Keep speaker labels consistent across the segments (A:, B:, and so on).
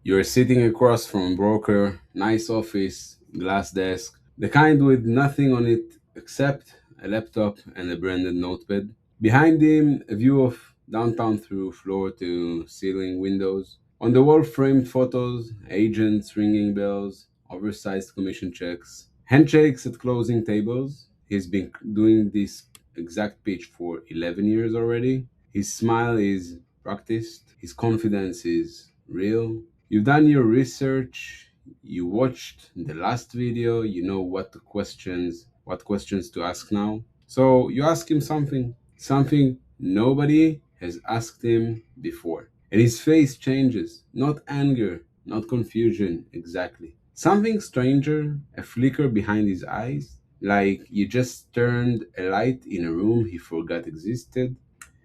A: You're sitting across from a broker, nice office, glass desk, the kind with nothing on it except a laptop and a branded notepad. Behind him, a view of downtown through floor to ceiling windows. On the wall, framed photos, agents ringing bells, oversized commission checks, handshakes at closing tables. He's been doing this exact pitch for 11 years already. His smile is practiced, his confidence is real. You've done your research, you watched the last video, you know what questions to ask now. So you ask him something nobody has asked him before. And his face changes, not anger, not confusion exactly. Something stranger, a flicker behind his eyes, like you just turned a light in a room he forgot existed.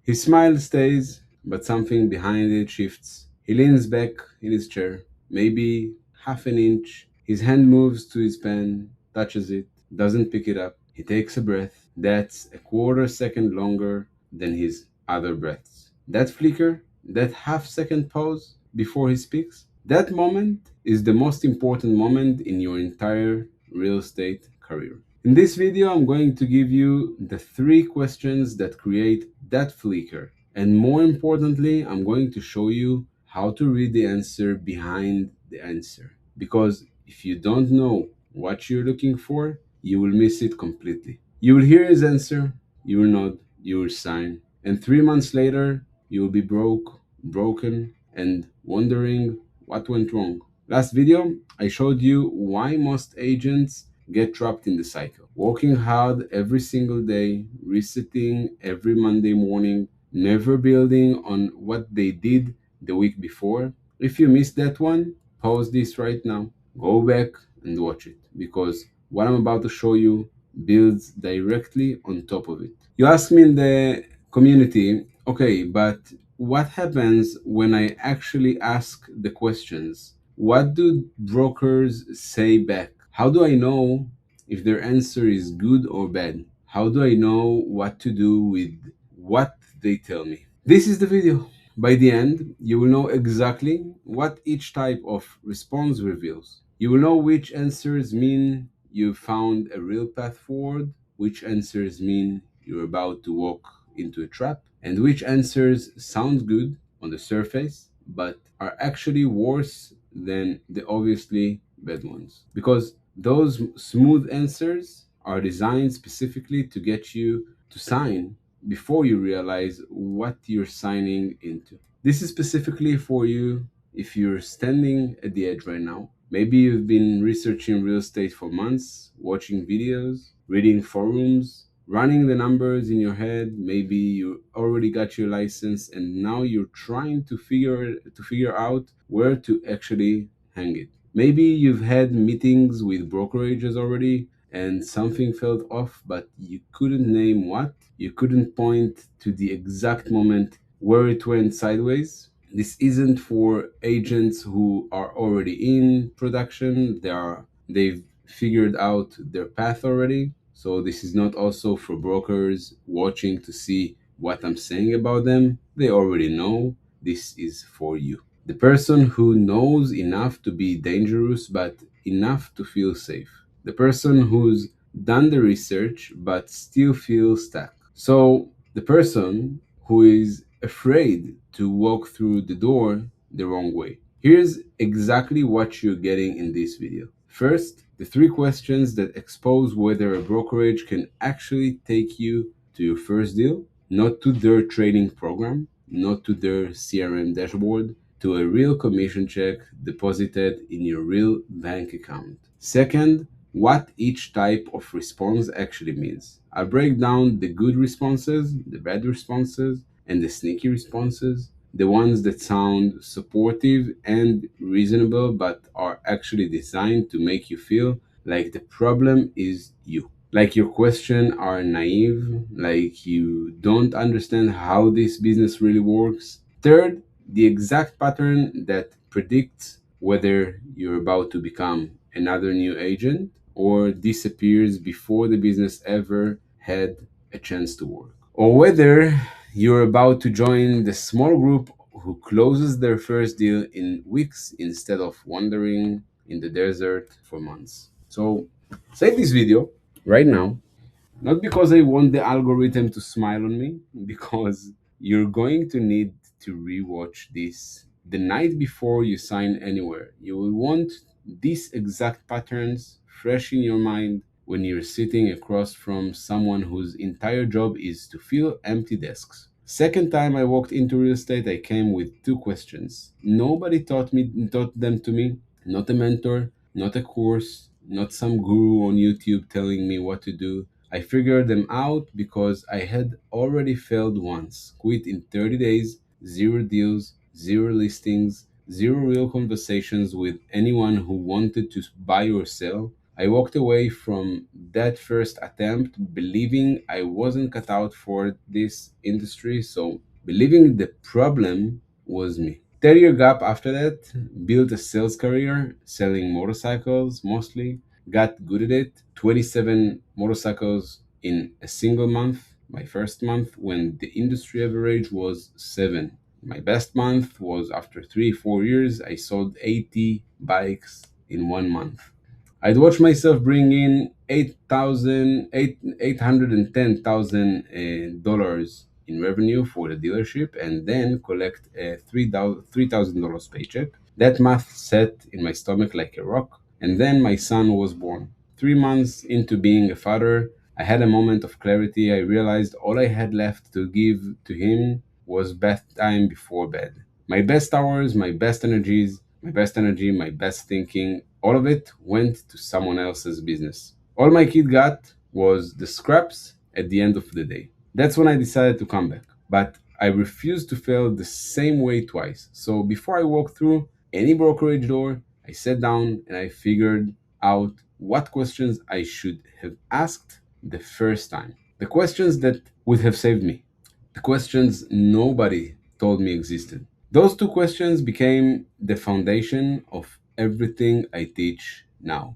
A: His smile stays, but something behind it shifts. He leans back in his chair, maybe half an inch. His hand moves to his pen, touches it, doesn't pick it up. He takes a breath. That's a quarter second longer than his other breaths. That flicker, that half second pause before he speaks, that moment is the most important moment in your entire real estate career. In this video, I'm going to give you the 3 questions that create that flicker. And more importantly, I'm going to show you how to read the answer behind the answer. Because if you don't know what you're looking for, you will miss it completely. You will hear his answer, you will nod, you will sign, and 3 months later, you will be broken, and wondering what went wrong. Last video, I showed you why most agents get trapped in the cycle. Working hard every single day, resetting every Monday morning, never building on what they did the week before. If you missed that one, pause this right now. Go back and watch it because what I'm about to show you builds directly on top of it. You ask me in the community, okay, but what happens when I actually ask the questions? What do brokers say back? How do I know if their answer is good or bad? How do I know what to do with what they tell me? This is the video. By the end, you will know exactly what each type of response reveals. You will know which answers mean you've found a real path forward, which answers mean you're about to walk into a trap, and which answers sound good on the surface but are actually worse than the obviously bad ones. Because those smooth answers are designed specifically to get you to sign before you realize what you're signing into. This is specifically for you if you're standing at the edge right now. Maybe you've been researching real estate for months, watching videos, reading forums, running the numbers in your head. Maybe you already got your license and now you're trying to figure out where to actually hang it. Maybe you've had meetings with brokerages already and something felt off, but you couldn't name what. You couldn't point to the exact moment where it went sideways. This isn't for agents who are already in production. They've figured out their path already. So this is not also for brokers watching to see what I'm saying about them. They already know. This is for you. The person who knows enough to be dangerous but enough to feel safe. The person who's done the research but still feels stuck. So the person who is afraid to walk through the door the wrong way. Here's exactly what you're getting in this video. First, the 3 questions that expose whether a brokerage can actually take you to your first deal, not to their trading program, not to their CRM dashboard, to a real commission check deposited in your real bank account. Second, what each type of response actually means. I'll break down the good responses, the bad responses, and the sneaky responses, the ones that sound supportive and reasonable but are actually designed to make you feel like the problem is you. Like your questions are naive, like you don't understand how this business really works. Third, the exact pattern that predicts whether you're about to become another new agent or disappears before the business ever had a chance to work. Or whether you're about to join the small group who closes their first deal in weeks instead of wandering in the desert for months. So, save this video right now, not because I want the algorithm to smile on me, because you're going to need to rewatch this the night before you sign anywhere. You will want these exact patterns fresh in your mind when you're sitting across from someone whose entire job is to fill empty desks. Second time I walked into real estate, I came with two questions. Nobody taught them to me, not a mentor, not a course, not some guru on YouTube telling me what to do. I figured them out because I had already failed once. Quit in 30 days, zero deals, zero listings, zero real conversations with anyone who wanted to buy or sell. I walked away from that first attempt believing I wasn't cut out for this industry, so believing the problem was me. 10-year gap after that, built a sales career selling motorcycles mostly, got good at it. 27 motorcycles in a single month. My first month when the industry average was 7. My best month was after 3 4 years. I sold 80 bikes in 1 month. I'd watch myself bring in 810,000 dollars in revenue for the dealership and then collect a $3,000 paycheck. That math sat in my stomach like a rock. And then my son was born. 3 months into being a father, I had a moment of clarity. I realized all I had left to give to him was bath time before bed. My best hours, my best energy, my best thinking, all of it went to someone else's business. All my kid got was the scraps at the end of the day. That's when I decided to come back. But I refused to fail the same way twice. So before I walked through any brokerage door, I sat down and I figured out what questions I should have asked the first time. The questions that would have saved me. The questions nobody told me existed. Those two questions became the foundation of everything I teach now.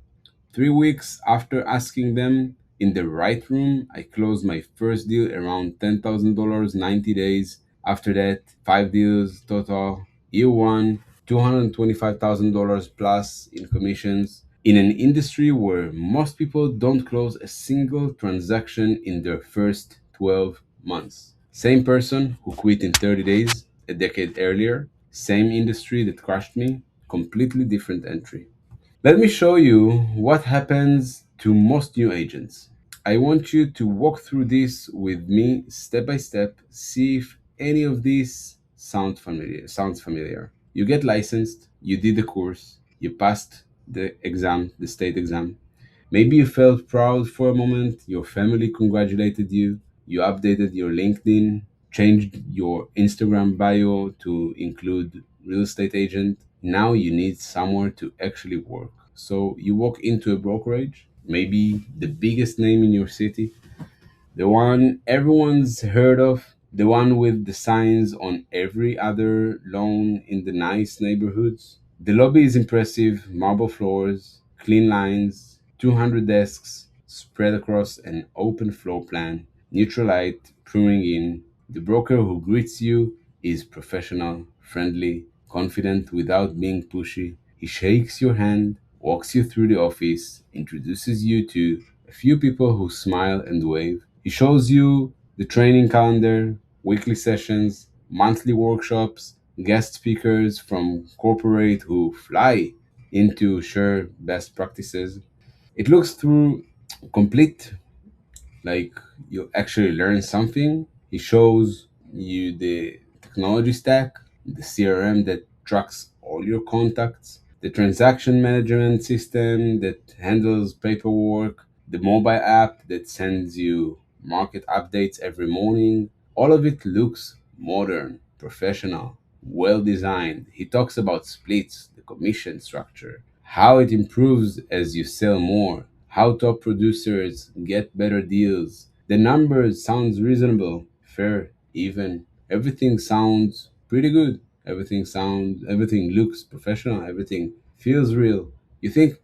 A: 3 weeks after asking them in the right room, I closed my first deal around $10,000, 90 days. After that, 5 deals total. Year one, $225,000 plus in commissions. In an industry where most people don't close a single transaction in their first 12 months. Same person who quit in 30 days a decade earlier, same industry that crushed me, completely different entry. Let me show you what happens to most new agents. I want you to walk through this with me step by step, see if any of these sounds familiar. You get licensed, you did the course, you passed the exam, the state exam. Maybe you felt proud for a moment, your family congratulated you, you updated your LinkedIn, changed your Instagram bio to include real estate agent. Now you need somewhere to actually work. So you walk into a brokerage, maybe the biggest name in your city, the one everyone's heard of, the one with the signs on every other lawn in the nice neighborhoods. The lobby is impressive, marble floors, clean lines, 200 desks spread across an open floor plan, neutral light pouring in. The broker who greets you is professional, friendly, confident without being pushy. He shakes your hand, walks you through the office, introduces you to a few people who smile and wave. He shows you the training calendar, weekly sessions, monthly workshops, guest speakers from corporate who fly in to share best practices. It looks through complete, like you actually learn something. He shows you the technology stack, the CRM that tracks all your contacts, the transaction management system that handles paperwork, the mobile app that sends you market updates every morning. All of it looks modern, professional, well designed. He talks about splits, the commission structure, how it improves as you sell more, how top producers get better deals. The numbers sounds reasonable, fair, even. Everything sounds pretty good. Everything looks professional, everything feels real. You think,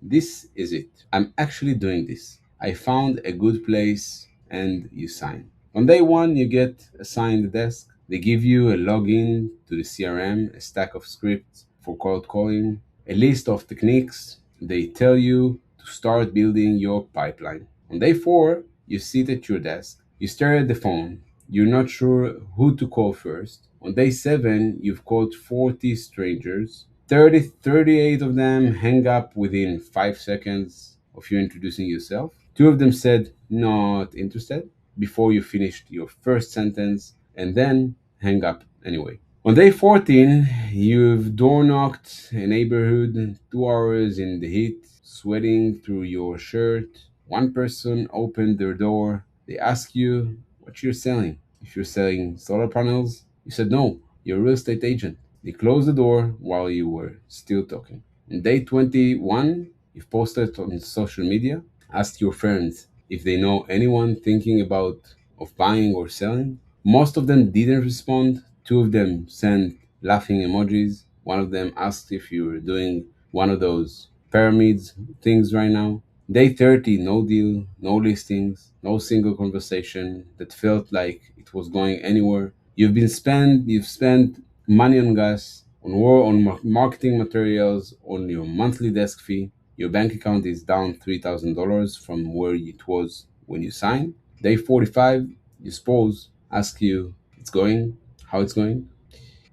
A: this is it. I'm actually doing this. I found a good place and you sign. On day one, you get assigned the desk. They give you a login to the CRM, a stack of scripts for cold calling, a list of techniques. They tell you to start building your pipeline. On day four, you sit at your desk, you stare at the phone, you're not sure who to call first. On day seven, you've called 40 strangers. 38 of them hang up within 5 seconds of you introducing yourself. Two of them said, not interested, before you finished your first sentence, and then hang up anyway. On day 14, you've door knocked a neighborhood, 2 hours in the heat, sweating through your shirt. One person opened their door. They ask you what you're selling. If you're selling solar panels, you said no, you're a real estate agent. They closed the door while you were still talking. On day 21, you've posted on social media, asked your friends if they know anyone thinking about of buying or selling. Most of them didn't respond. Two of them sent laughing emojis. One of them asked if you were doing one of those pyramids things right now. Day 30, no deal, no listings, no single conversation that felt like it was going anywhere. You've spent money on gas, on war, on marketing materials, on your monthly desk fee. Your bank account is down $3,000 from where it was when you signed. Day 45, you suppose, ask you, it's going, how it's going.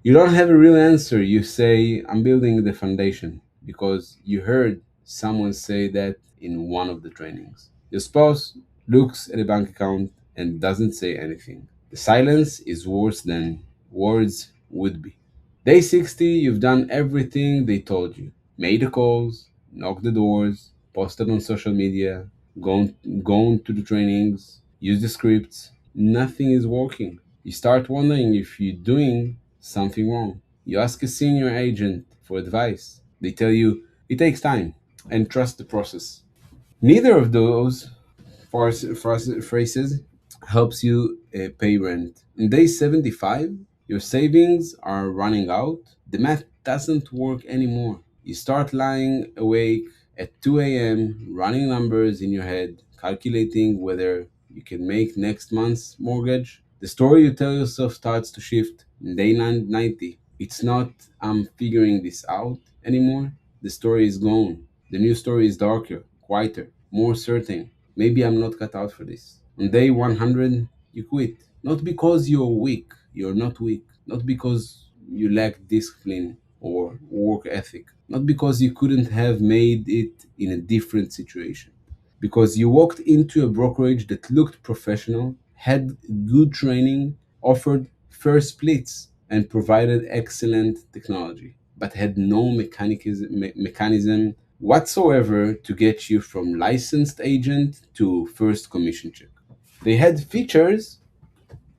A: You don't have a real answer. You say, I'm building the foundation because you heard someone say that in one of the trainings. Your spouse looks at the bank account and doesn't say anything. The silence is worse than words would be. Day 60, you've done everything they told you. Made the calls, knocked the doors, posted on social media, gone, gone to the trainings, used the scripts. Nothing is working. You start wondering if you're doing something wrong. You ask a senior agent for advice. They tell you it takes time and trust the process. Neither of those phrases helps you pay rent. In day 75, your savings are running out. The math doesn't work anymore. You start lying awake at 2 a.m., running numbers in your head, calculating whether you can make next month's mortgage. The story you tell yourself starts to shift. In day 90, it's not I'm figuring this out anymore. The story is gone. The new story is darker, quieter, more certain. Maybe I'm not cut out for this. On day 100, you quit. Not because you're weak. You're not weak. Not because you lack discipline or work ethic. Not because you couldn't have made it in a different situation. Because you walked into a brokerage that looked professional, had good training, offered fair splits, and provided excellent technology, but had no mechanism whatsoever to get you from licensed agent to first commission check. They had features,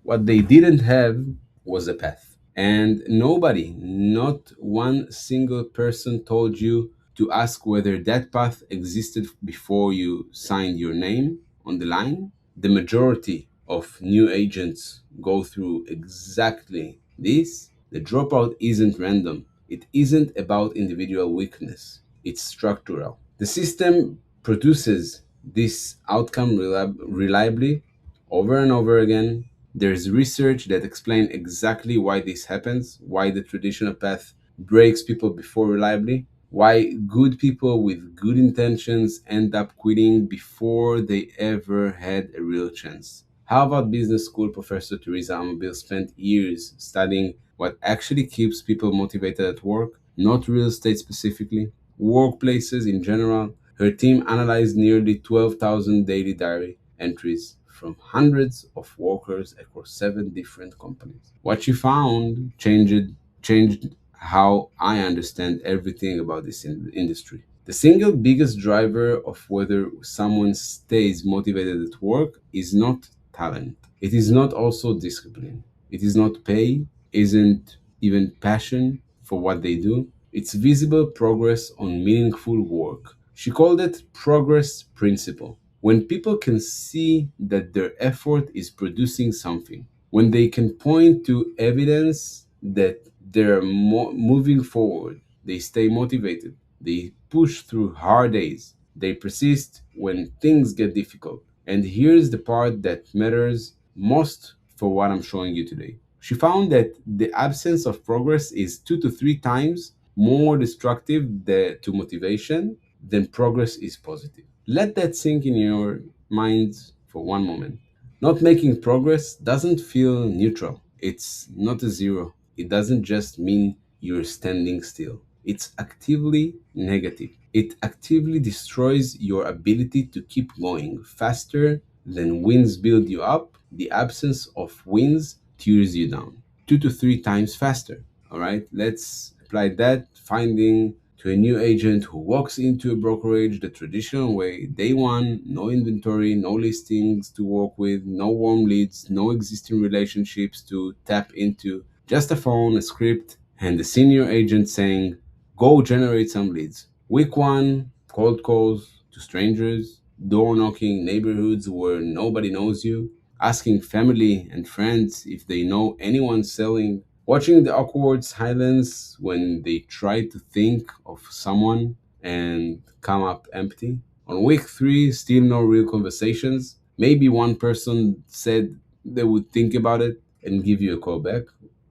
A: what they didn't have was a path. And nobody, not one single person, told you to ask whether that path existed before you signed your name on the line. The majority of new agents go through exactly this. The dropout isn't random, it isn't about individual weakness, it's structural. The system produces this outcome reliably over and over again. There's research that explains exactly why this happens, why the traditional path breaks people before reliably, why good people with good intentions end up quitting before they ever had a real chance. Harvard Business School professor Teresa Amabil spent years studying what actually keeps people motivated at work, not real estate specifically, workplaces in general. Her team analyzed nearly 12,000 daily diary entries from hundreds of workers across 7 different companies. What she found changed how I understand everything about this industry. The single biggest driver of whether someone stays motivated at work is not talent. It is not also discipline. It is not pay, isn't even passion for what they do. It's visible progress on meaningful work. She called it progress principle. When people can see that their effort is producing something, when they can point to evidence that they're moving forward, they stay motivated, they push through hard days, they persist when things get difficult. And here's the part that matters most for what I'm showing you today. She found that the absence of progress is 2 to 3 times more destructive to motivation than progress is positive. Let that sink in your mind for one moment. Not making progress doesn't feel neutral. It's not a zero. It doesn't just mean you're standing still. It's actively negative. It actively destroys your ability to keep going faster than wins build you up. The absence of wins tears you down 2 to 3 times faster. All right, let's apply that finding to a new agent who walks into a brokerage the traditional way. Day one, no inventory, no listings to work with, no warm leads, no existing relationships to tap into, just a phone, a script, and the senior agent saying, go generate some leads. Week one, cold calls to strangers, door knocking neighborhoods where nobody knows you, asking family and friends if they know anyone selling, watching the awkward silence when they try to think of someone and come up empty. On week three, still no real conversations. Maybe one person said they would think about it and give you a call back.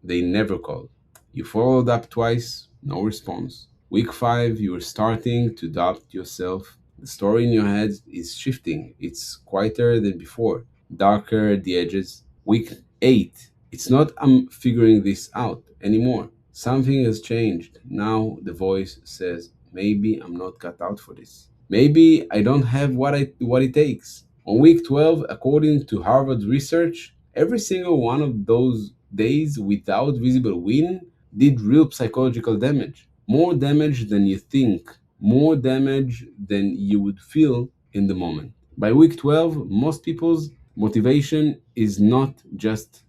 A: They never called. You followed up twice, no response. Week five, you are starting to doubt yourself. The story in your head is shifting. It's quieter than before, darker at the edges. Week eight, it's not I'm figuring this out anymore. Something has changed. Now the voice says, maybe I'm not cut out for this. Maybe I don't have what it takes. On week 12, according to Harvard research, every single one of those days without visible win did real psychological damage. More damage than you think, more damage than you would feel in the moment. By week 12, most people's motivation is not just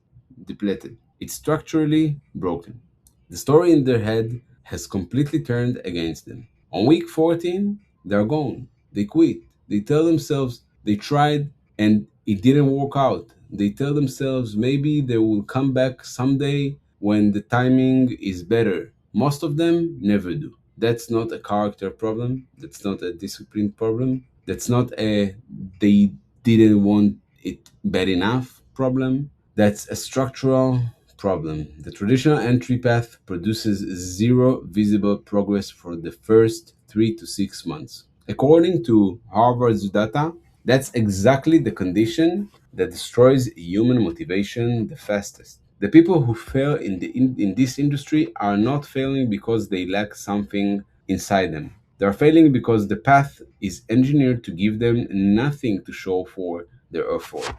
A: depleted, it's structurally broken. The story in their head has completely turned against them. On week 14, they're gone. They quit. They tell themselves they tried and it didn't work out. They tell themselves maybe they will come back someday when the timing is better. Most of them never do. That's not a character problem. That's not a discipline problem. That's not a they didn't want it bad enough problem. That's a structural problem. The traditional entry path produces zero visible progress for the first 3 to 6 months. According to Harvard's data, that's exactly the condition that destroys human motivation the fastest. The people who fail in this industry are not failing because they lack something inside them. They are failing because the path is engineered to give them nothing to show for their effort.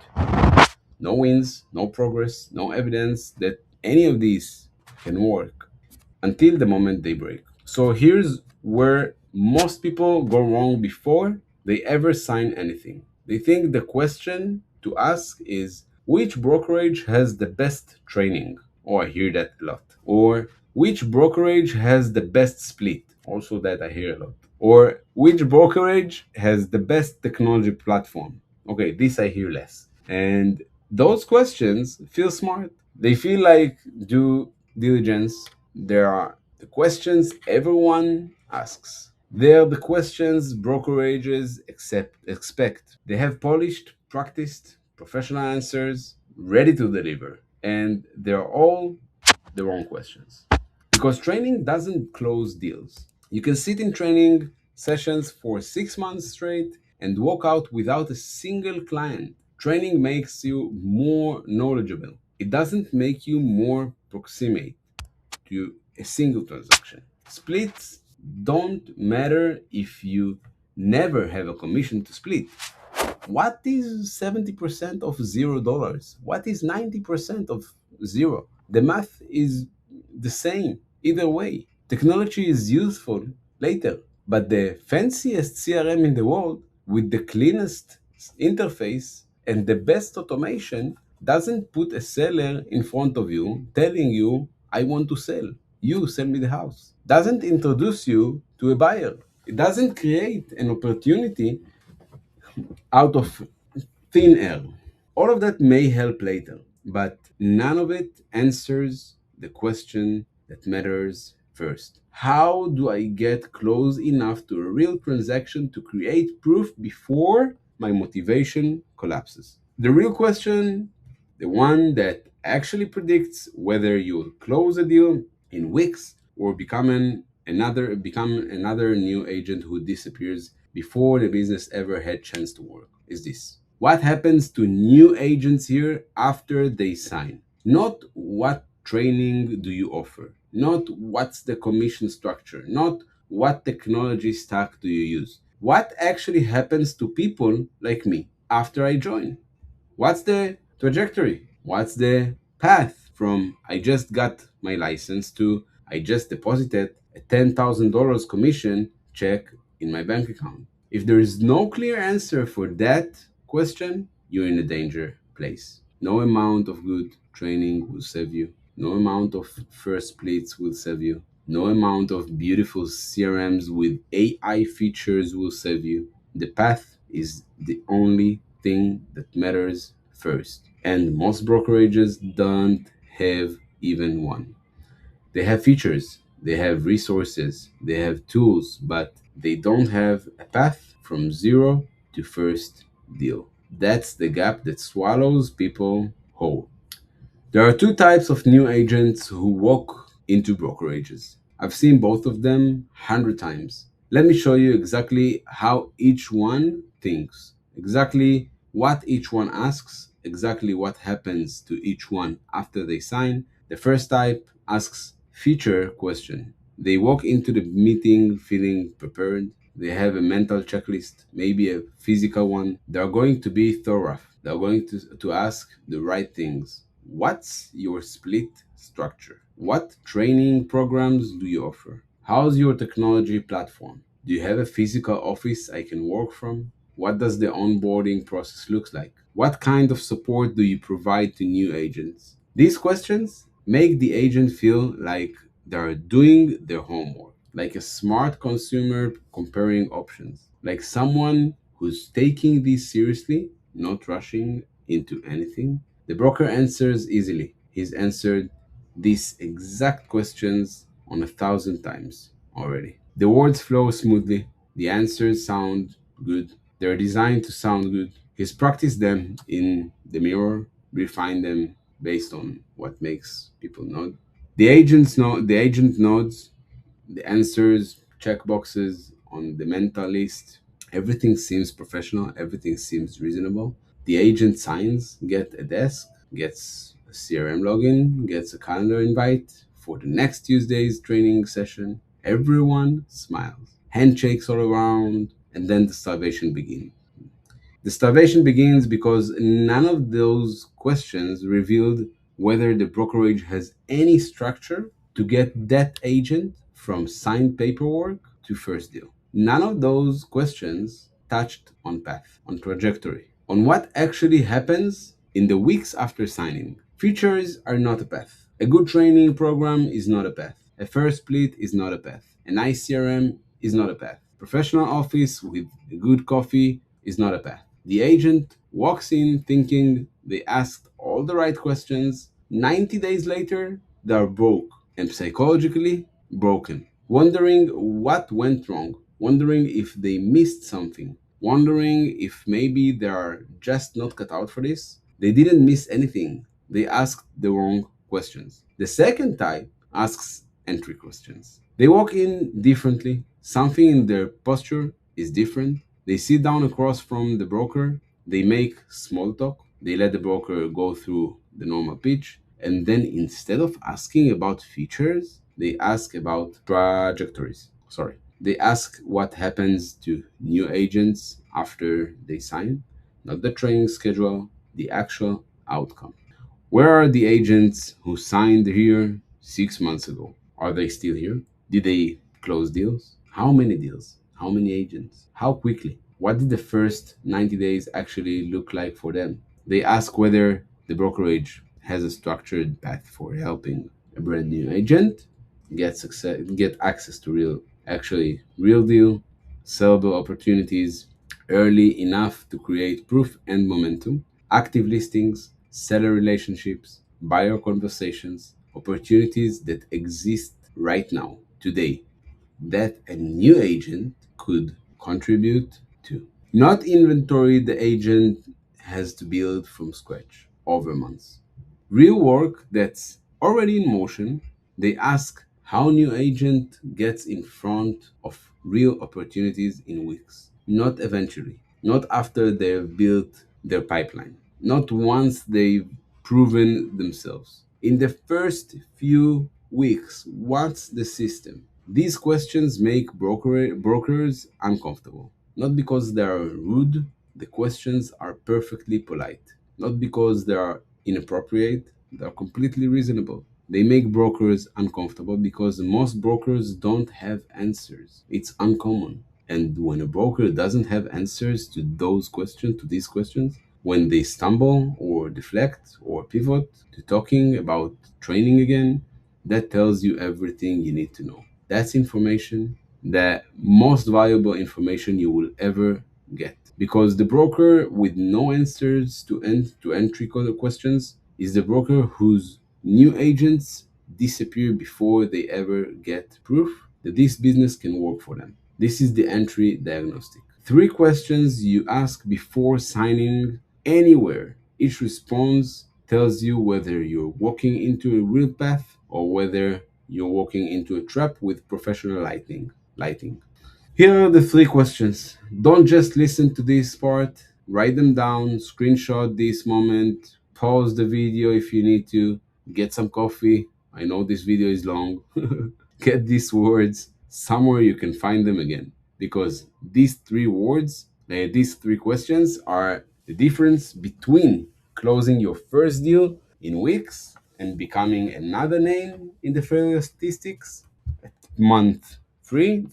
A: No wins, no progress, no evidence that any of these can work until the moment they break. So here's where most people go wrong before they ever sign anything. They think the question to ask is which brokerage has the best training? Oh, I hear that a lot. Or which brokerage has the best split? Also, that I hear a lot. Or which brokerage has the best technology platform? Okay, this I hear less. And those questions feel smart. They feel like due diligence. There are the questions everyone asks. They're the questions brokerages expect. They have polished, practiced, professional answers ready to deliver. And they're all the wrong questions. Because training doesn't close deals. You can sit in training sessions for 6 months straight and walk out without a single client. Training makes you more knowledgeable. It doesn't make you more proximate to a single transaction. Splits don't matter if you never have a commission to split. What is 70% of $0? What is 90% of zero? The math is the same either way. Technology is useful later, but the fanciest CRM in the world with the cleanest interface and the best automation doesn't put a seller in front of you telling you, I want to sell. You sell me the house. Doesn't introduce you to a buyer. It doesn't create an opportunity out of thin air. All of that may help later, but none of it answers the question that matters first. How do I get close enough to a real transaction to create proof before my motivation collapses? The real question the one that actually predicts whether you'll close a deal in weeks or become another new agent who disappears before the business ever had chance to work. Is this what happens to new agents here after they sign? Not what training do you offer, not what's the commission structure, not what technology stack do you use. What actually happens to people like me after I join? What's the trajectory? What's the path from I just got my license to I just deposited a $10,000 commission check in my bank account? If there is no clear answer for that question, you're in a danger place. No amount of good training will save you. No amount of first splits will save you. No amount of beautiful CRMs with AI features will save you. The path is the only thing that matters first. And most brokerages don't have even one. They have features, they have resources, they have tools, but they don't have a path from zero to first deal. That's the gap that swallows people whole. There are two types of new agents who walk into brokerages. I've seen both of them 100 times. Let me show you exactly how each one thinks, exactly what each one asks, exactly what happens to each one after they sign. The first type asks feature question. They walk into the meeting feeling prepared. They have a mental checklist, maybe a physical one. They're going to be thorough. They're going to ask the right things. What's your split structure? What training programs do you offer? How's your technology platform? Do you have a physical office I can work from? What does the onboarding process look like? What kind of support do you provide to new agents? These questions make the agent feel like they're doing their homework, like a smart consumer comparing options, like someone who's taking this seriously, not rushing into anything. The broker answers easily. He's answered these exact questions on 1,000 times already. The words flow smoothly. The answers sound good. They're designed to sound good. He's practiced them in the mirror, refined them based on what makes people nod. The agent nods, the answers, check boxes on the mental list. Everything seems professional, everything seems reasonable. The agent signs, get a desk, gets a CRM login, gets a calendar invite for the next Tuesday's training session. Everyone smiles, handshakes all around, and then the starvation begins. The starvation begins because none of those questions revealed whether the brokerage has any structure to get that agent from signed paperwork to first deal. None of those questions touched on path, on trajectory, on what actually happens in the weeks after signing. Features are not a path. A good training program is not a path. A first split is not a path. An ICRM is not a path. Professional office with good coffee is not a path. The agent walks in thinking they asked all the right questions. 90 days later, they're broke and psychologically broken, wondering what went wrong, wondering if they missed something, wondering if maybe they are just not cut out for this. They didn't miss anything. They asked the wrong questions. The second type asks entry questions. They walk in differently. Something in their posture is different. They sit down across from the broker. They make small talk. They let the broker go through the normal pitch. And then instead of asking about features, they ask about trajectories. Sorry. They ask what happens to new agents after they sign, not the training schedule, the actual outcome. Where are the agents who signed here 6 months ago? Are they still here? Did they close deals? How many deals? How many agents? How quickly? What did the first 90 days actually look like for them? They ask whether the brokerage has a structured path for helping a brand new agent get access to real deal, sellable opportunities early enough to create proof and momentum, active listings, seller relationships, buyer conversations, opportunities that exist right now, today, that a new agent could contribute to. Not inventory the agent has to build from scratch. over months. Real work that's already in motion, they ask how new agent gets in front of real opportunities in weeks, not eventually, not after they've built their pipeline, not once they've proven themselves. In the first few weeks, what's the system? These questions make brokers uncomfortable, not because they are rude, the questions are perfectly polite, not because they are inappropriate, they are completely reasonable. They make brokers uncomfortable because most brokers don't have answers. It's uncommon. And when a broker doesn't have answers to these questions, when they stumble or deflect or pivot to talking about training again, that tells you everything you need to know. That's information, the most valuable information you will ever get. Because the broker with no answers to entry questions is the broker whose new agents disappear before they ever get proof that this business can work for them. This is the entry diagnostic. Three questions you ask before signing anywhere. Each response tells you whether you're walking into a real path or whether you're walking into a trap with professional lighting. Here are the three questions. Don't just listen to this part, write them down, screenshot this moment, pause the video if you need to, get some coffee. I know this video is long. Get these words somewhere you can find them again. Because these three questions are the difference between closing your first deal in weeks and becoming another name in the failure statistics month three.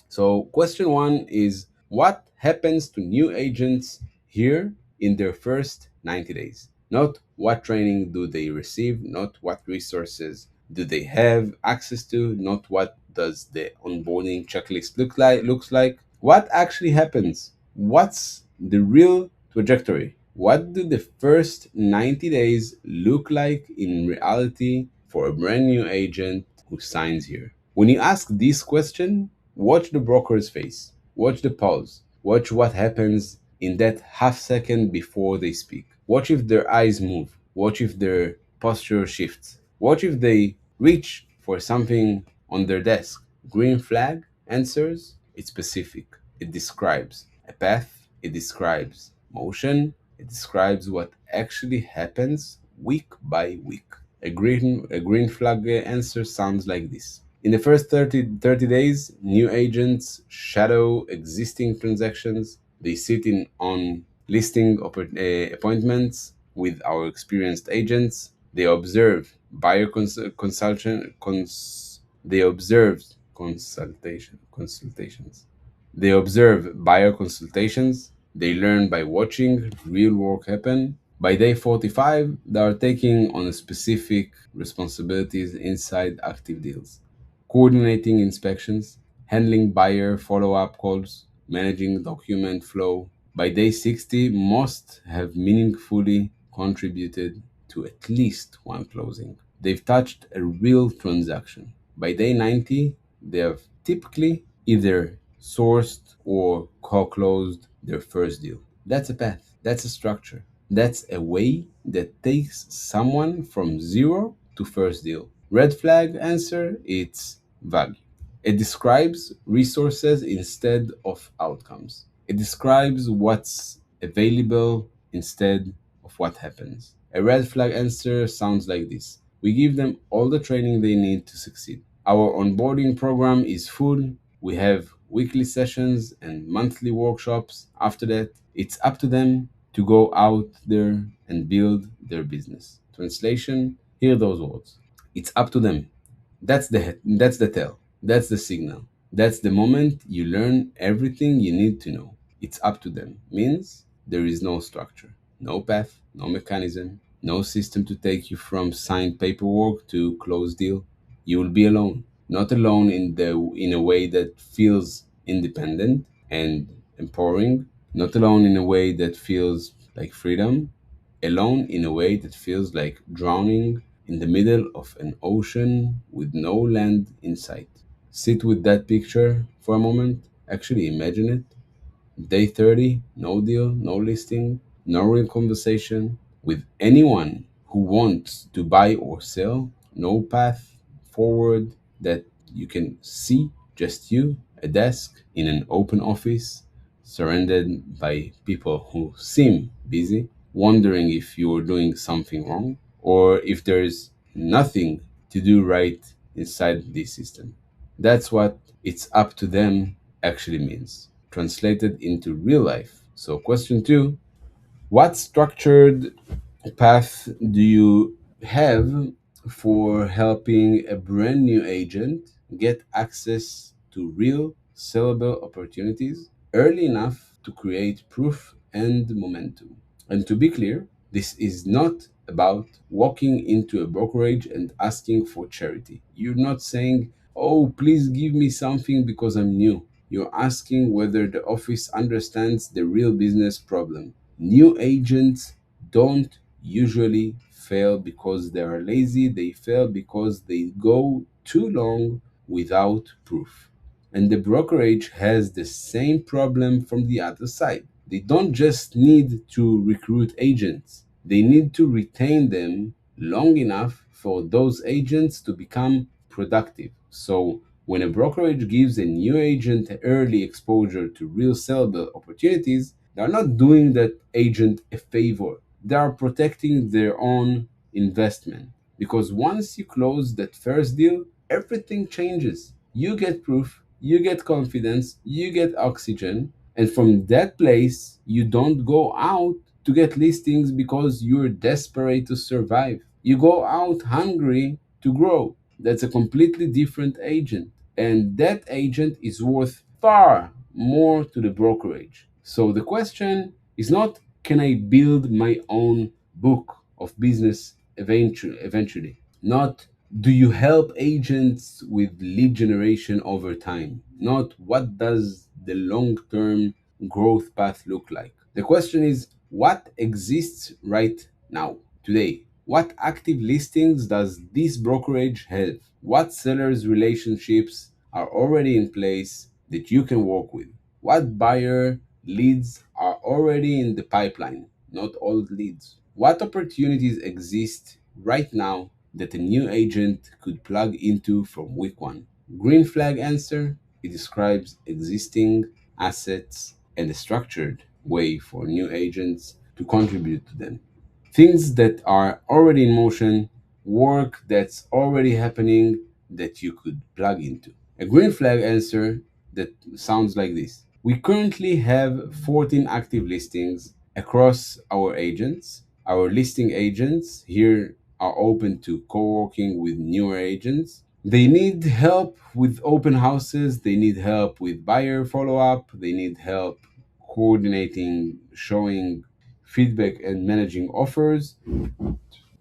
A: So question one is what happens to new agents here in their first 90 days? Not what training do they receive, not what resources do they have access to, not what does the onboarding checklist looks like. What actually happens? What's the real trajectory? What do the first 90 days look like in reality for a brand new agent who signs here? When you ask this question, watch the broker's face, watch the pause, watch what happens in that half second before they speak. Watch if their eyes move, watch if their posture shifts, watch if they reach for something on their desk. Green flag answers, it's specific, it describes a path, it describes motion, it describes what actually happens week by week. A green flag answer sounds like this. In the first 30 days, new agents shadow existing transactions. They sit in on appointments with our experienced agents. They observe buyer consultation. They observe consultations. They observe buyer consultations. They learn by watching real work happen. By day 45, they are taking on specific responsibilities inside active deals, coordinating inspections, handling buyer follow up calls, managing document flow. By day 60, most have meaningfully contributed to at least one closing. They've touched a real transaction. By day 90, they have typically either sourced or co-closed their first deal. That's a path, that's a structure, that's a way that takes someone from zero to first deal. Red flag answer, it's vague. It describes resources instead of outcomes. It describes what's available instead of what happens. A red flag answer sounds like this: we give them all the training they need to succeed. Our onboarding program is full. We have weekly sessions and monthly workshops. After that, it's up to them to go out there and build their business. Translation, hear those words. It's up to them. That's the tell. That's the signal. That's the moment you learn everything you need to know. It's up to them. Means there is no structure, no path, no mechanism, no system to take you from signed paperwork to closed deal. You will be alone. Not alone in a way that feels independent and empowering, not alone in a way that feels like freedom, alone in a way that feels like drowning in the middle of an ocean with no land in sight. Sit with that picture for a moment. Actually, imagine it. Day 30, no deal, no listing, no real conversation. with anyone who wants to buy or sell. No path forward that you can see, just you, a desk in an open office, surrounded by people who seem busy, wondering if you're doing something wrong or if there's nothing to do right inside this system. That's what it's up to them actually means, translated into real life. So, question two: what structured path do you have for helping a brand new agent get access to real sellable opportunities early enough to create proof and momentum? And to be clear, this is not about walking into a brokerage and asking for charity. You're not saying, "Oh, please give me something because I'm new." You're asking whether the office understands the real business problem. New agents don't usually fail because they are lazy, they fail because they go too long without proof. And the brokerage has the same problem from the other side. They don't just need to recruit agents, they need to retain them long enough for those agents to become productive. So, when a brokerage gives a new agent early exposure to real sellable opportunities, they're not doing that agent a favor. They are protecting their own investment. Because once you close that first deal, everything changes. You get proof, you get confidence, you get oxygen, and from that place, you don't go out to get listings because you're desperate to survive. You go out hungry to grow. That's a completely different agent. And that agent is worth far more to the brokerage. So the question is not, can I build my own book of business eventually? Not, do you help agents with lead generation over time? Not, what does the long term growth path look like? The question is, what exists right now, today? What active listings does this brokerage have? What sellers' relationships are already in place that you can work with? What buyer leads are already in the pipeline, not old leads? What opportunities exist right now that a new agent could plug into from week one? Green flag answer: it describes existing assets and a structured way for new agents to contribute to them. Things that are already in motion, work that's already happening that you could plug into. A green flag answer that sounds like this: we currently have 14 active listings across our agents. Our listing agents here are open to co working with newer agents. They need help with open houses, they need help with buyer follow up, they need help coordinating, showing feedback, and managing offers.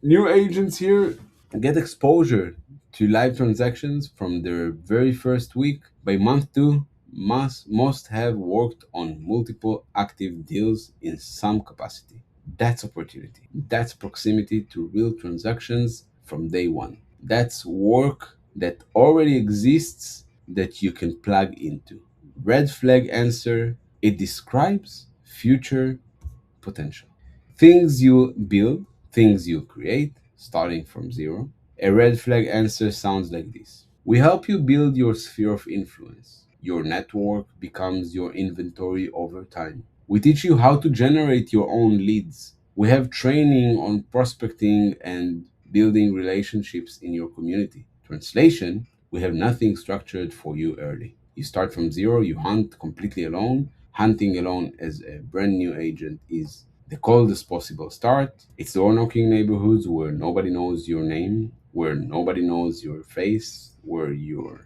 A: New agents here get exposure to live transactions from their very first week. By month two, most have worked on multiple active deals in some capacity. That's opportunity. That's proximity to real transactions from day one. That's work that already exists that you can plug into. Red flag answer: it describes future potential. Things you build, things you create, starting from zero. A red flag answer sounds like this: we help you build your sphere of influence. Your network becomes your inventory over time. We teach you how to generate your own leads. We have training on prospecting and building relationships in your community. Translation: we have nothing structured for you early. You start from zero, you hunt completely alone. Hunting alone as a brand new agent is the coldest possible start. It's door knocking neighborhoods where nobody knows your name, where nobody knows your face, where you're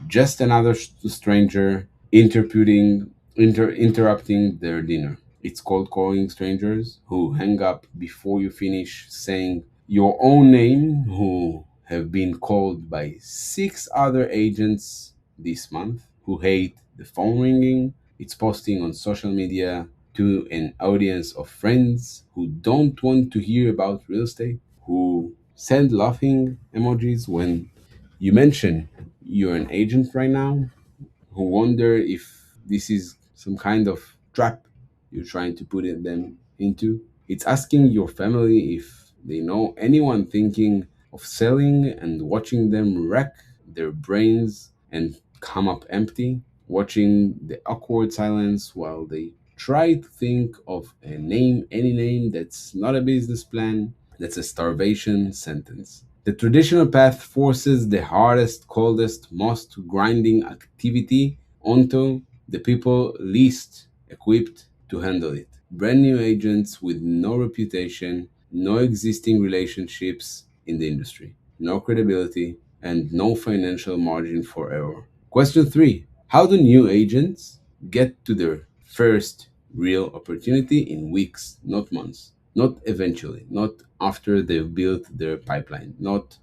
A: just another stranger interrupting their dinner. It's cold calling strangers who hang up before you finish saying your own name, who have been called by six other agents this month, who hate the phone ringing. It's posting on social media to an audience of friends who don't want to hear about real estate, who send laughing emojis when you mention you're an agent right now, who wonder if this is some kind of trap you're trying to put them into. It's asking your family if they know anyone thinking of selling and watching them wreck their brains and come up empty, watching the awkward silence while they try to think of a name, any name that's not a business plan, that's a starvation sentence. The traditional path forces the hardest, coldest, most grinding activity onto the people least equipped to handle it. Brand new agents with no reputation, no existing relationships in the industry, no credibility, and no financial margin for error. Question 3: how do new agents get to their first real opportunity in weeks, not months? Not eventually, not after they've built their pipeline, not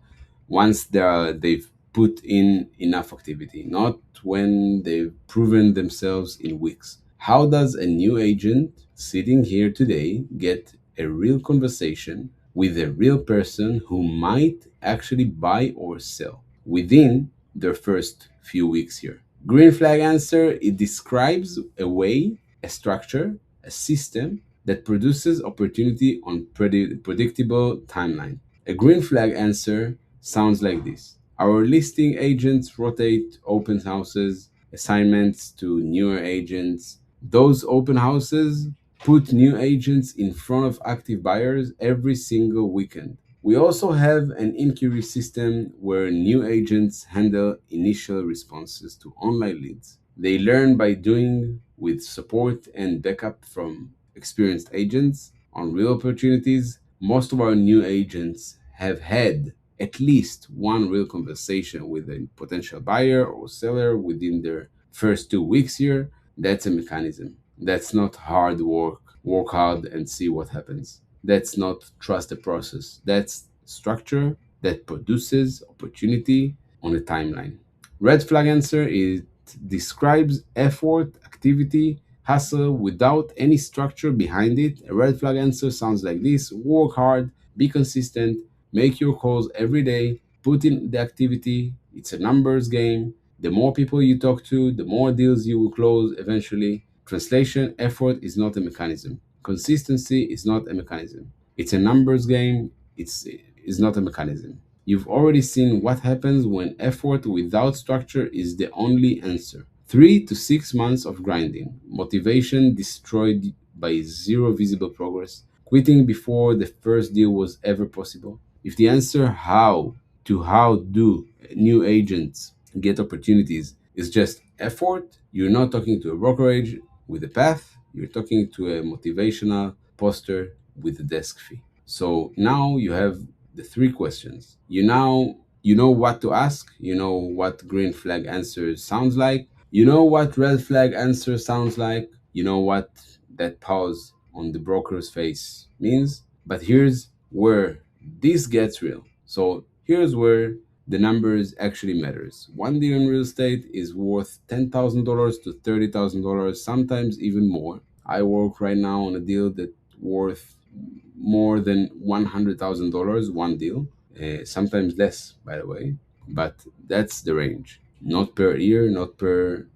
A: once they've put in enough activity, not when they've proven themselves in weeks. How does a new agent sitting here today get a real conversation with a real person who might actually buy or sell within their first few weeks here? Green flag answer: it describes a way, a structure, a system that produces opportunity on predictable timeline. A green flag answer sounds like this: our listing agents rotate open houses, assignments to newer agents. Those open houses put new agents in front of active buyers every single weekend. We also have an inquiry system where new agents handle initial responses to online leads. They learn by doing with support and backup from experienced agents on real opportunities. Most of our new agents have had at least one real conversation with a potential buyer or seller within their first 2 weeks here. That's a mechanism. That's not hard work. Work hard and see what happens. That's not trust the process. That's structure that produces opportunity on a timeline. Red flag answer: it describes effort, activity, hustle without any structure behind it. A red flag answer sounds like this: work hard, be consistent, make your calls every day, put in the activity. It's a numbers game. The more people you talk to, the more deals you will close eventually. Translation: effort is not a mechanism. Consistency is not a mechanism. It's a numbers game. It's not a mechanism. You've already seen what happens when effort without structure is the only answer. 3 to 6 months of grinding, motivation destroyed by zero visible progress, quitting before the first deal was ever possible. If the answer how do new agents get opportunities is just effort, you're not talking to a brokerage with a path, you're talking to a motivational poster with a desk fee. So now you have the three questions. You know what to ask, you know what green flag answer sounds like, you know what red flag answer sounds like, you know what that pause on the broker's face means. But here's where this gets real. So here's where the numbers actually matters. One deal in real estate is worth $10,000 to $30,000, sometimes even more. I work right now on a deal that's worth more than $100,000, one deal, sometimes less, by the way, but that's the range. Not per year, not per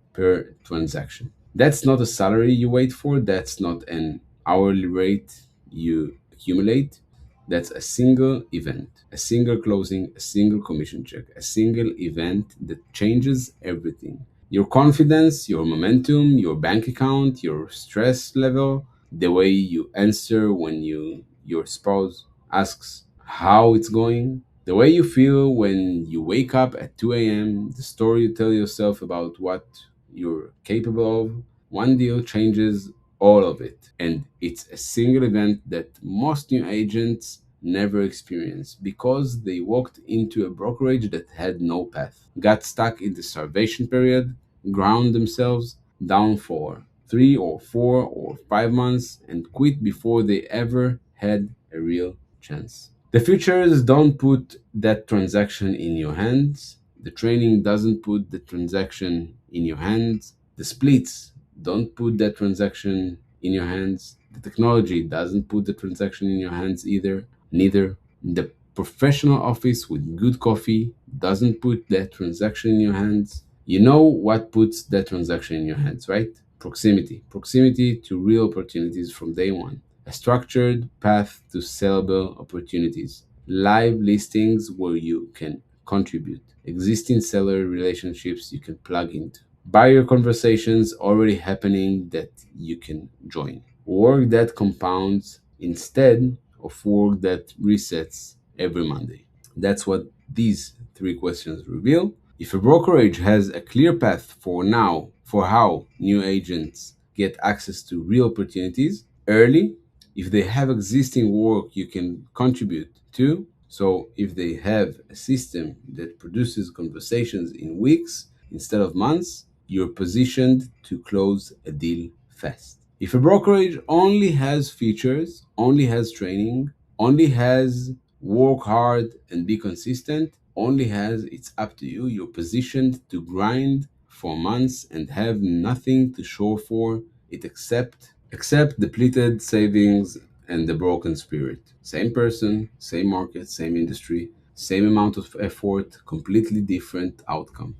A: transaction. That's not a salary you wait for. That's not an hourly rate you accumulate. That's a single event, a single closing, a single commission check, a single event that changes everything. Your confidence, your momentum, your bank account, your stress level, the way you answer when your spouse asks how it's going, the way you feel when you wake up at 2 a.m., the story you tell yourself about what you're capable of. One deal changes all of it. And it's a single event that most new agents never experience because they walked into a brokerage that had no path, got stuck in the starvation period, ground themselves down for 3 or 4 or 5 months, and quit before they ever had a real chance. The futures don't put that transaction in your hands. The training doesn't put the transaction in your hands. The splits don't put that transaction in your hands. The technology doesn't put the transaction in your hands either. Neither. The professional office with good coffee doesn't put that transaction in your hands. You know what puts that transaction in your hands, right? Proximity. Proximity to real opportunities from day one. a structured path to sellable opportunities, live listings where you can contribute, existing seller relationships you can plug into, buyer conversations already happening that you can join, work that compounds instead of work that resets every Monday. That's what these three questions reveal. If a brokerage has a clear path for how new agents get access to real opportunities early, if they have existing work you can contribute to, so if they have a system that produces conversations in weeks instead of months, you're positioned to close a deal fast. If a brokerage only has features, only has training, only has work hard and be consistent, only has it's up to you, you're positioned to grind for months and have nothing to show for it except depleted savings and the broken spirit. Same person, same market, same industry, same amount of effort, completely different outcome.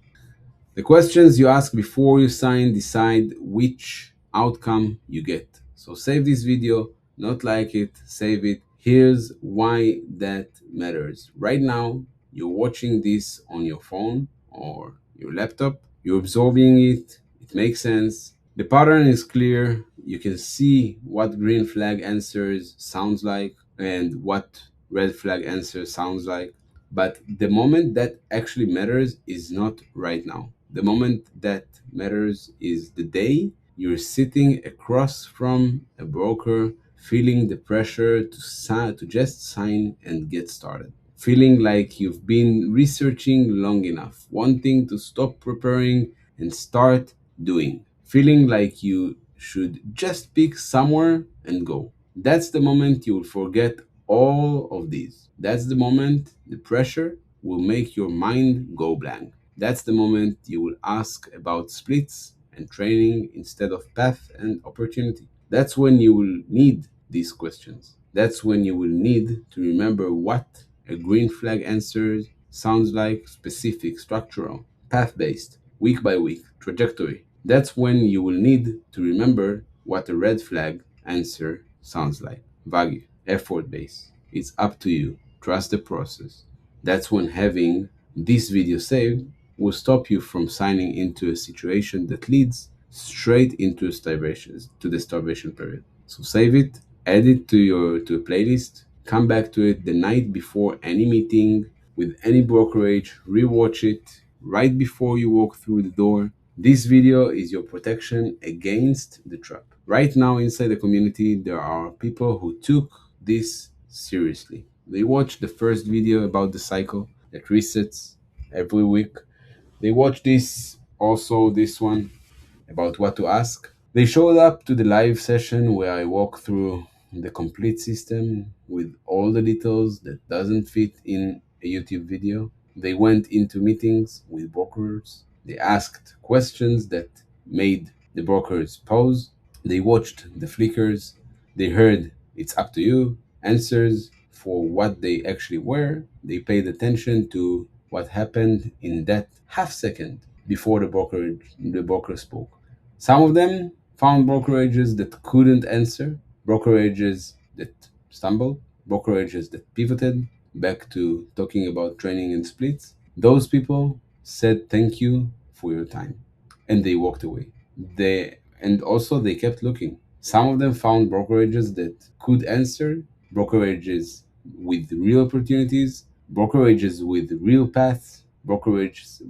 A: The questions you ask before you sign decide which outcome you get. So save this video, not like it, save it. Here's why that matters. Right now, you're watching this on your phone or your laptop, you're absorbing it, it makes sense. The pattern is clear. You can see what green flag answers sounds like and what red flag answer sounds like. But the moment that actually matters is not right now. The moment that matters is the day you're sitting across from a broker, feeling the pressure to just sign and get started. Feeling like you've been researching long enough, wanting to stop preparing and start doing. Feeling like you should just pick somewhere and go. That's the moment you will forget all of these. That's the moment the pressure will make your mind go blank. That's the moment you will ask about splits and training instead of path and opportunity. That's when you will need these questions. That's when you will need to remember what a green flag answer sounds like: specific, structural, path based, week by week, trajectory. That's when you will need to remember what a red flag answer sounds like: vague, effort based. It's up to you. Trust the process. That's when having this video saved will stop you from signing into a situation that leads straight into the starvation period. So save it, add it to a playlist, come back to it the night before any meeting with any brokerage, rewatch it right before you walk through the door. This video is your protection against the trap. Right now inside the community there are people who took this seriously. They watched the first video about the cycle that resets every week. They watched this one about what to ask. They showed up to the live session where I walk through the complete system with all the details that doesn't fit in a YouTube video. They went into meetings with brokers. They asked questions that made the brokers pause. They watched the flickers. They heard it's up to you answers for what they actually were. They paid attention to what happened in that half second before the broker spoke. Some of them found brokerages that couldn't answer, brokerages that stumbled, brokerages that pivoted back to talking about training and splits. Those people said thank you for your time and they walked away. They kept looking. Some of them found brokerages that could answer, brokerages with real opportunities, brokerages with real paths, brokerages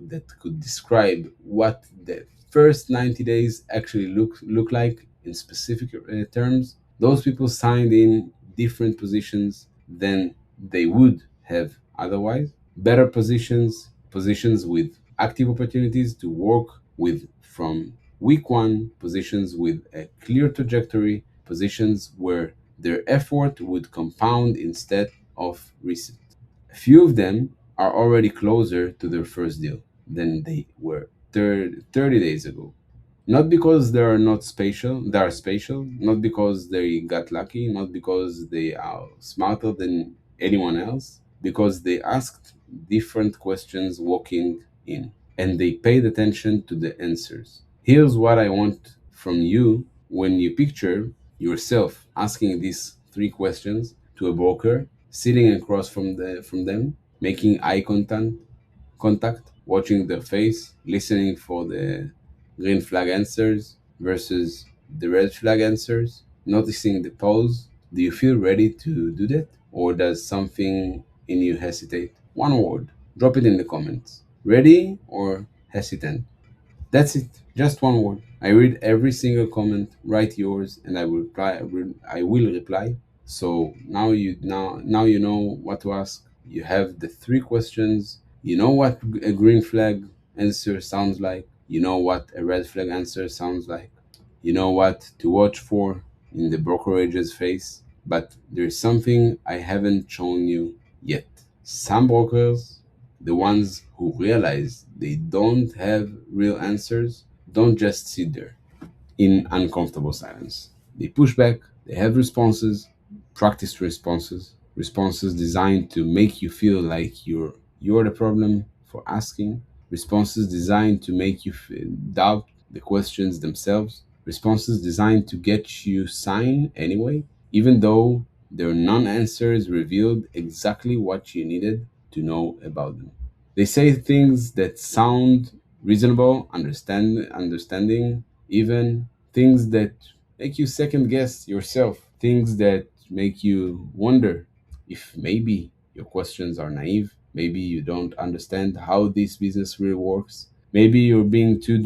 A: that could describe what the first 90 days actually look like in specific terms. Those people signed in different positions than they would have otherwise. Better positions with active opportunities to work with from week one, positions with a clear trajectory, positions where their effort would compound instead of reset. A few of them are already closer to their first deal than they were 30 days ago. Not because they are spatial, not because they got lucky, not because they are smarter than anyone else, because they asked different questions walking in and they paid attention to the answers. Here's what I want from you when you picture yourself asking these three questions to a broker, sitting across from them, making eye contact, watching their face, listening for the green flag answers versus the red flag answers, noticing the pose. Do you feel ready to do that? Or does something in you hesitate? One word. Drop it in the comments. Ready or hesitant? That's it. Just one word. I read every single comment. Write yours, and I will reply. I will reply. So now you know what to ask. You have the three questions. You know what a green flag answer sounds like. You know what a red flag answer sounds like. You know what to watch for in the brokerage's face. But there's something I haven't shown you yet. Some brokers, the ones who realize they don't have real answers, don't just sit there in uncomfortable silence. They push back, they have responses, practice responses designed to make you feel like you're the problem for asking, responses designed to make you doubt the questions themselves, responses designed to get you sign anyway, even though their non-answers revealed exactly what you needed to know about them. They say things that sound reasonable, understanding, even things that make you second guess yourself, things that make you wonder if maybe your questions are naive, maybe you don't understand how this business really works, maybe you're being too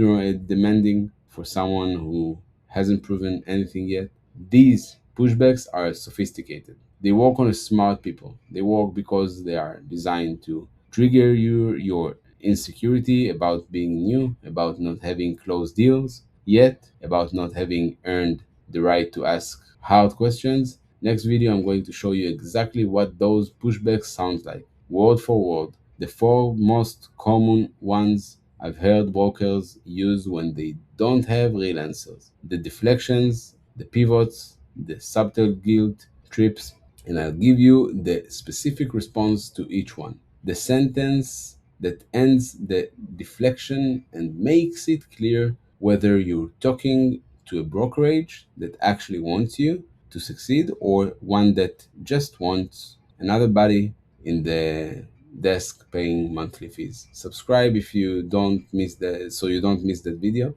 A: demanding for someone who hasn't proven anything yet. These pushbacks are sophisticated. They work on smart people. They work because they are designed to trigger your insecurity about being new, about not having closed deals yet, about not having earned the right to ask hard questions. Next video, I'm going to show you exactly what those pushbacks sound like, word for word. The four most common ones I've heard brokers use when they don't have real answers: the deflections, the pivots, the subtle guilt trips, and I'll give you the specific response to each one. The sentence that ends the deflection and makes it clear whether you're talking to a brokerage that actually wants you to succeed or one that just wants another body in the desk paying monthly fees. Subscribe if you don't miss the so you don't miss that video.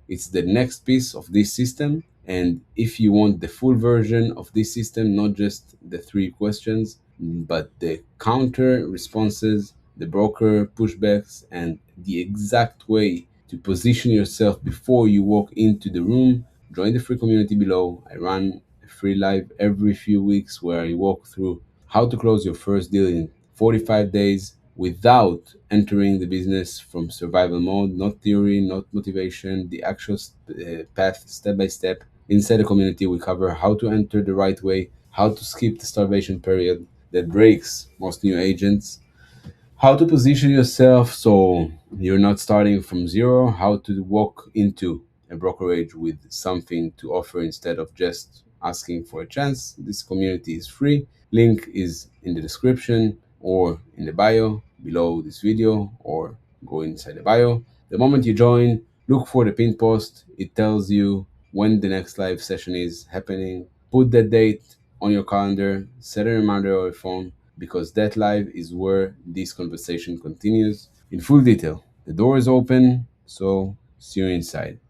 A: It's the next piece of this system. And if you want the full version of this system, not just the three questions, but the counter responses, the broker pushbacks, and the exact way to position yourself before you walk into the room, join the free community below. I run a free live every few weeks where I walk through how to close your first deal in 45 days without entering the business from survival mode, not theory, not motivation, the actual path step by step. Inside the community, we cover how to enter the right way, how to skip the starvation period that breaks most new agents, how to position yourself so you're not starting from zero, how to walk into a brokerage with something to offer instead of just asking for a chance. This community is free. Link is in the description or in the bio below this video, or go inside the bio. The moment you join, look for the pin post. It tells you when the next live session is happening. Put that date on your calendar, set a reminder on your phone, because that live is where this conversation continues in full detail. The door is open, so see you inside.